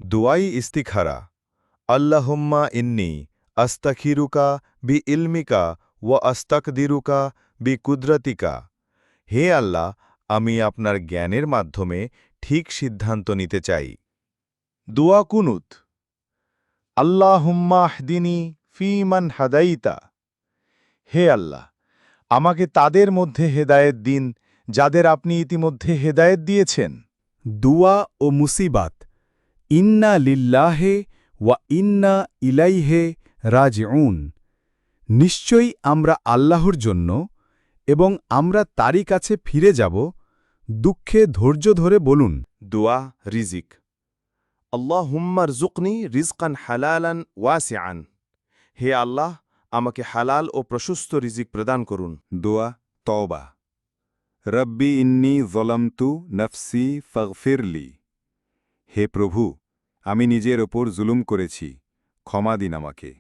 দুআই ইস্তিখারা আল্লাহুম্মা ইন্নী আস্তাখিরুকা বি ইলমিকা ওয়া আস্তাকদিরুকা বি কুদরতিকা। হে আল্লাহ, আমি আপনার জ্ঞানের মাধ্যমে ঠিক সিদ্ধান্ত নিতে চাই। দোয়া কুনুত আল্লাহুম্মা হদিনী ফিমান হাদাইতা। হে আল্লাহ, আমাকে তাদের মধ্যে হেদায়েত দিন যাদের আপনি ইতিমধ্যে হেদায়েত দিয়েছেন। দুয়া ও মুসিবাত ইন্না লিল্লাহে ওয়া ইন্না ইলাইহে রাজিউন। নিশ্চয়ই আমরা আল্লাহর জন্য এবং আমরা তারই কাছে ফিরে যাব। দুঃখে ধৈর্য ধরে বলুন। দোয়া রিজিক আল্লাহুম্মা রযুকনি রিজকান হালালান ওয়াসিআন। হে আল্লাহ, আমাকে হালাল ও প্রশস্ত রিজিক প্রদান করুন। দোয়া তওবা রব্বি ইন্নী যলামতু নফসি ফাগফিরলি। হে প্রভু, আমি নিজের ওপর জুলুম করেছি, ক্ষমা দিন আমাকে।